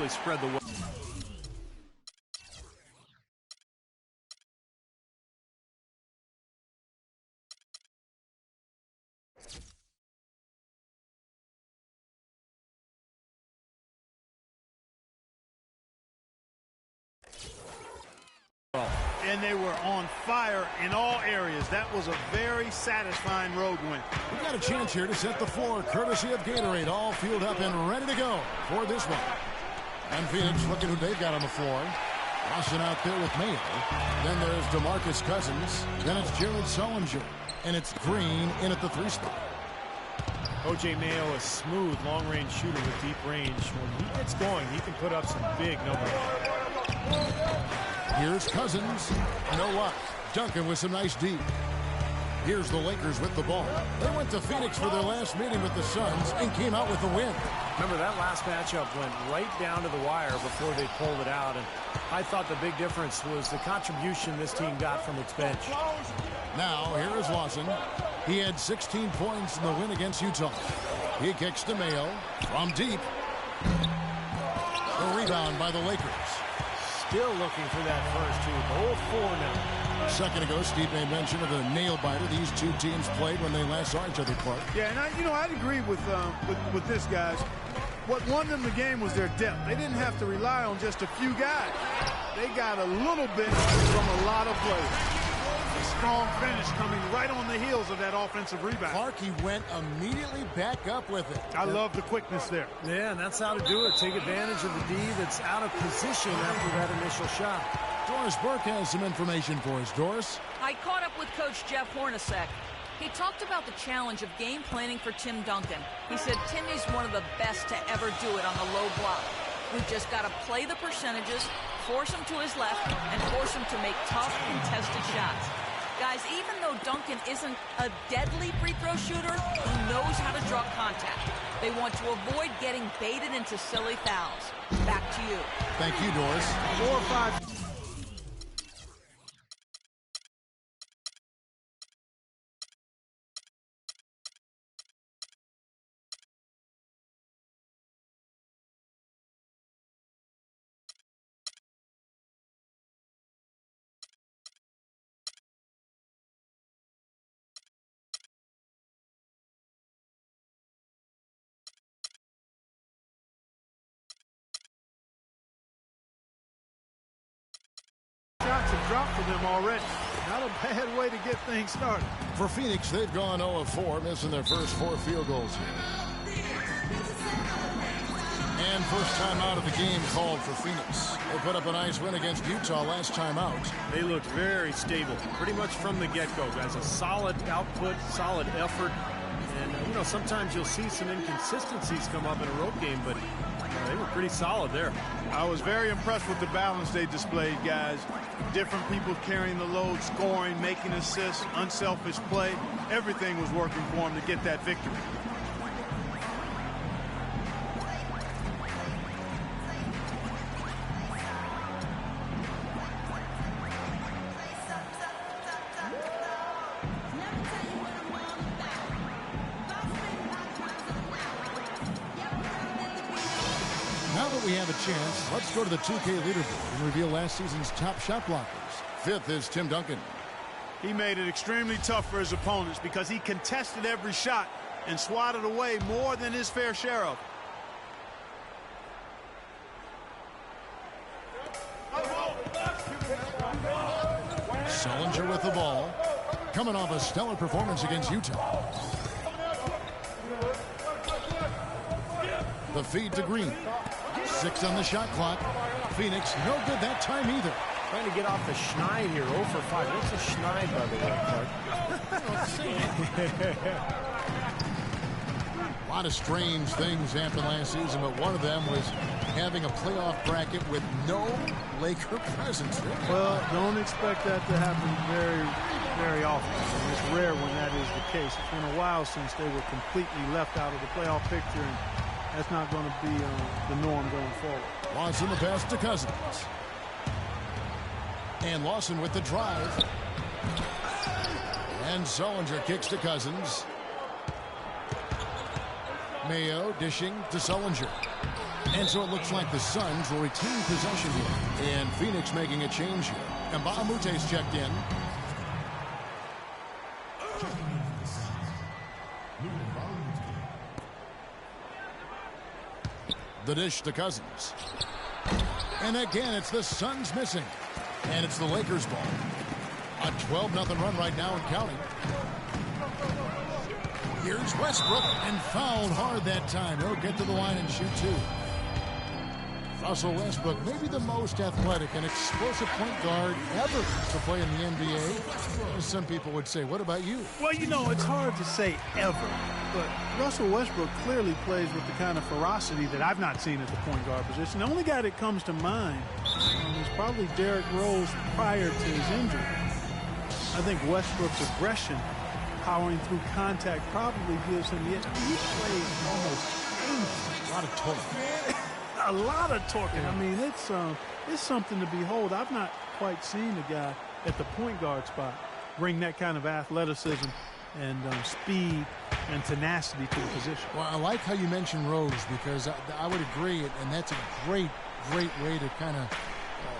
really spread the wealth. And they were on fire in all areas. That was a very satisfying road win. We got a chance here to set the floor, courtesy of Gatorade, all fueled up and ready to go for this one. And Phoenix, look at who they've got on the floor. Lawson out there with Mayo. Then there's DeMarcus Cousins. Then it's Jared Sullinger. And it's Green in at the 3 spot. O.J. Mayo, a smooth long-range shooter with deep range. When he gets going, he can put up some big numbers. Here's Cousins. No luck. Duncan with some nice deep. Here's the Lakers with the ball. They went to Phoenix for their last meeting with the Suns and came out with a win. Remember, that last matchup went right down to the wire before they pulled it out. And I thought the big difference was the contribution this team got from its bench. Now, here is Lawson. He had 16 points in the win against Utah. He kicks to Mayo from deep. The rebound by the Lakers. Still looking for that first two. Both 4 now. A second ago, Steve made mention of the nail-biter these two teams played when they last saw each other play. Yeah, and I'd agree with this, guys. What won them the game was their depth. They didn't have to rely on just a few guys. They got a little bit from a lot of players. A strong finish coming right on the heels of that offensive rebound. Clark, he went immediately back up with it. I love the quickness there. Yeah, and that's how to do it. Take advantage of the D that's out of position after that initial shot. Doris Burke has some information for us. Doris? I caught up with Coach Jeff Hornacek. He talked about the challenge of game planning for Tim Duncan. He said Timmy's one of the best to ever do it on the low block. We've just got to play the percentages, force him to his left, and force him to make tough, contested shots. Guys, even though Duncan isn't a deadly free throw shooter, he knows how to draw contact. They want to avoid getting baited into silly fouls. Back to you. Thank you, Doris. 4 or 5. Shots have dropped for them already. Not a bad way to get things started. For Phoenix, they've gone 0 of 4, missing their first 4 field goals here. And first time out of the game called for Phoenix. They put up a nice win against Utah last time out. They looked very stable, pretty much from the get-go, guys. A solid output, solid effort. And, sometimes you'll see some inconsistencies come up in a road game, but they were pretty solid there. I was very impressed with the balance they displayed, guys. Different people carrying the load, scoring, making assists, unselfish play. Everything was working for them to get that victory. Now that we have a chance, let's go to the 2K leaderboard and reveal last season's top shot blockers. 5th is Tim Duncan. He made it extremely tough for his opponents because he contested every shot and swatted away more than his fair share of. Sullinger with the ball. Coming off a stellar performance against Utah. The feed to Green. 6 on the shot clock. Phoenix, no good that time either. Trying to get off the schneid here, 0 for 5. What's a schneid, by the way, Clark? A lot of strange things happened last season, but one of them was having a playoff bracket with no Laker presence. Well, don't expect that to happen very, very often. It's rare when that is the case. It's been a while since they were completely left out of the playoff picture, and that's not going to be the norm going forward. Lawson the pass to Cousins. And Lawson with the drive. And Sullinger kicks to Cousins. Mayo dishing to Sullinger. And so it looks like the Suns will retain possession here. And Phoenix making a change here. And Mbah a Moute's checked in. The dish to Cousins. And again, it's the Suns missing. And it's the Lakers ball. A 12-0 run right now and counting. Here's Westbrook, and fouled hard that time. He'll get to the line and shoot two. Russell Westbrook, maybe the most athletic and explosive point guard ever to play in the NBA. Some people would say, what about you? Well, you know, it's hard to say ever, but Russell Westbrook clearly plays with the kind of ferocity that I've not seen at the point guard position. The only guy that comes to mind is probably Derrick Rose prior to his injury. I think Westbrook's aggression, powering through contact, probably gives him yet. He plays almost 80. A lot of torque. A lot of torque. I mean, it's something to behold. I've not quite seen a guy at the point guard spot bring that kind of athleticism and speed and tenacity to the position. Well, I like how you mentioned Rose, because I would agree, and that's a great way to kind of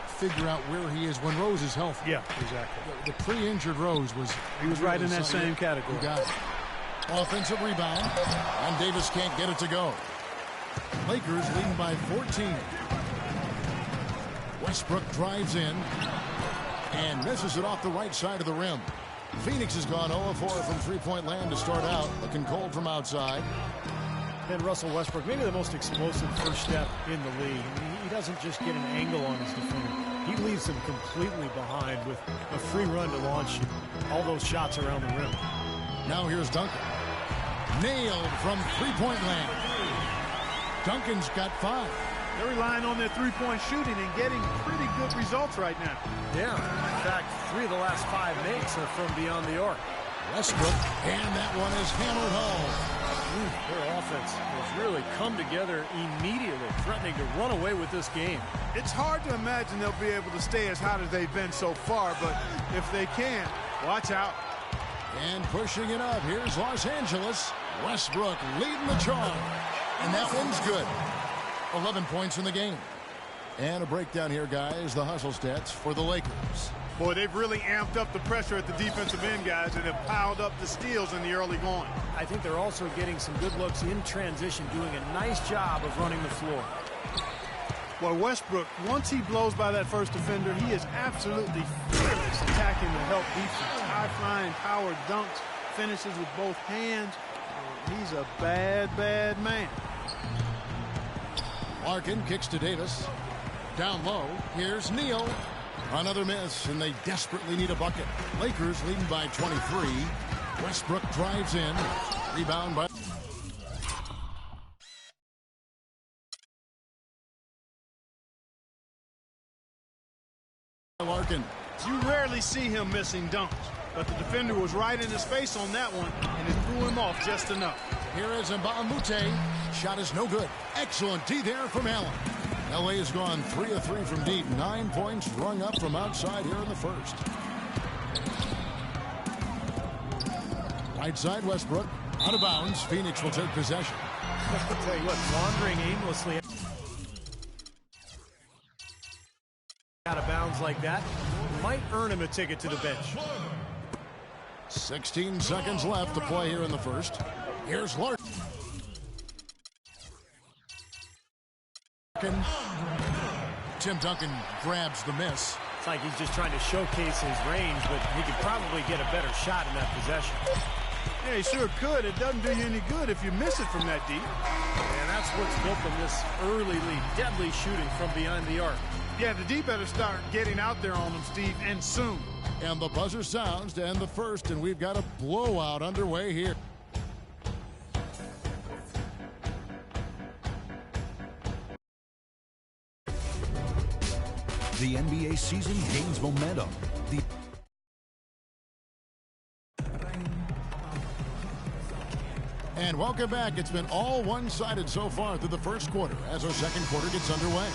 figure out where he is when Rose is healthy. Yeah, exactly. The pre-injured Rose was... He was right in that same category. You got it. Offensive rebound, and Davis can't get it to go. Lakers leading by 14. Westbrook drives in and misses it off the right side of the rim. Phoenix has gone 0-4 from three-point land to start out, looking cold from outside. And Russell Westbrook, maybe the most explosive first step in the league. I mean, he doesn't just get an angle on his defender. He leaves them completely behind with a free run to launch all those shots around the rim. Now here's Duncan. Nailed from three-point land. Duncan's got 5. They're relying on their three-point shooting and getting pretty good results right now. Yeah, in fact, 3 of the last 5 makes are from beyond the arc. Westbrook, and that one is hammered home. Their offense has really come together immediately, threatening to run away with this game. It's hard to imagine they'll be able to stay as hot as they've been so far, but if they can, watch out. And pushing it up, here's Los Angeles. Westbrook leading the charge. And that one's good. 11 points in the game. And a breakdown here, guys. The hustle stats for the Lakers. Boy, they've really amped up the pressure at the defensive end, guys, and have piled up the steals in the early going. I think they're also getting some good looks in transition, doing a nice job of running the floor. Well, Westbrook, once he blows by that first defender, he is absolutely fearless attacking the help defense. High-flying power dunks, finishes with both hands. He's a bad, bad man. Larkin kicks to Davis. Down low, here's Neal. Another miss, and they desperately need a bucket. Lakers leading by 23. Westbrook drives in. Rebound by... Larkin. You rarely see him missing dunks, but the defender was right in his face on that one, and it threw him off just enough. Here is Mbah a Moute. Shot is no good. Excellent D there from Allen. LA has gone 3 of 3 from deep. 9 points rung up from outside here in the first. Right side, Westbrook. Out of bounds. Phoenix will take possession. I'll tell you what, wandering aimlessly out of bounds like that might earn him a ticket to the bench. 16 seconds left to play here in the first. Here's Larkin. Tim Duncan grabs the miss. It's like he's just trying to showcase his range, but he could probably get a better shot in that possession. Yeah, he sure could. It doesn't do you any good if you miss it from that deep. And that's what's built them this early lead. Deadly shooting from behind the arc. Yeah, the D better start getting out there on them, Steve, and soon. And the buzzer sounds to end the first, and we've got a blowout underway here. The NBA season gains momentum. And welcome back. It's been all one-sided so far through the first quarter as our second quarter gets underway.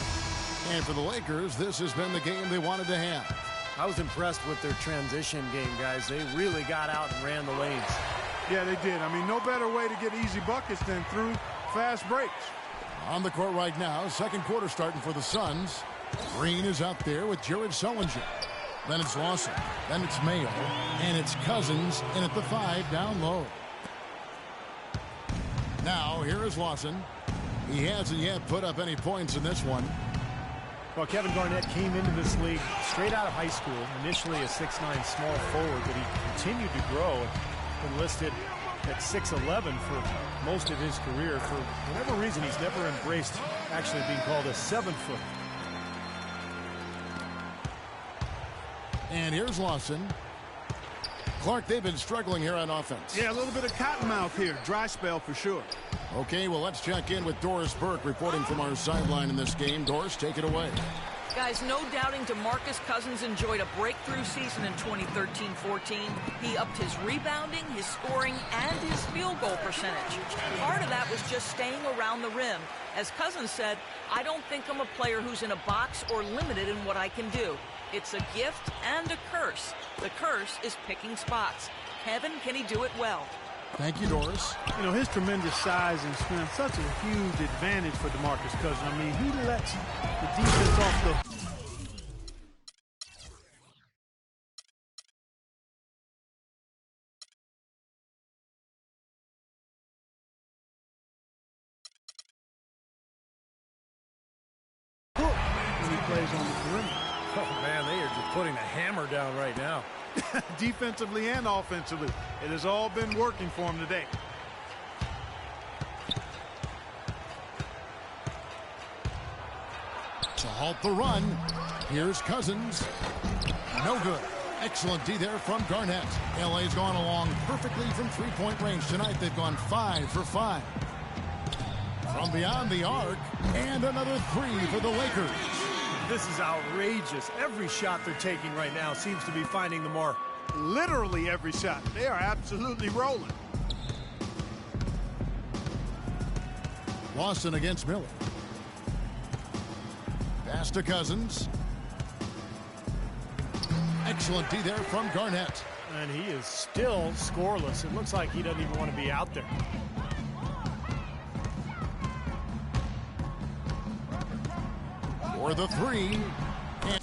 And for the Lakers, this has been the game they wanted to have. I was impressed with their transition game, guys. They really got out and ran the lanes. Yeah, they did. I mean, no better way to get easy buckets than through fast breaks. On the court right now, second quarter starting for the Suns. Green is out there with Jared Sullinger. Then it's Lawson. Then it's Mayo. And it's Cousins in at the 5 down low. Now, here is Lawson. He hasn't yet put up any points in this one. Well, Kevin Garnett came into this league straight out of high school, initially a 6'9" small forward, but he continued to grow. Been listed at 6'11" for most of his career. For whatever reason, he's never embraced actually being called a 7-foot. And here's Lawson. Clark, they've been struggling here on offense. Yeah, a little bit of cottonmouth here. Dry spell for sure. Okay, well, let's check in with Doris Burke reporting from our sideline in this game. Doris, take it away. Guys, no doubting DeMarcus Cousins enjoyed a breakthrough season in 2013-14. He upped his rebounding, his scoring, and his field goal percentage. Part of that was just staying around the rim. As Cousins said, I don't think I'm a player who's in a box or limited in what I can do. It's a gift and a curse. The curse is picking spots. Kevin, can he do it well? Thank you, Doris. You know, his tremendous size and strength, such a huge advantage for DeMarcus Cousins. I mean, he lets the defense off the... hook when he plays on the perimeter. Oh, man, they are just putting a hammer down right now. Defensively and offensively, it has all been working for him today. To halt the run, here's Cousins. No good. Excellent D there from Garnett. LA's gone along perfectly from three-point range tonight. They've gone 5 for 5. From beyond the arc, and another 3 for the Lakers. This is outrageous. Every shot they're taking right now seems to be finding the mark. Literally every shot. They are absolutely rolling. Lawson against Miller. Pass to Cousins. Excellent D there from Garnett. And he is still scoreless. It looks like he doesn't even want to be out there. For the 3. And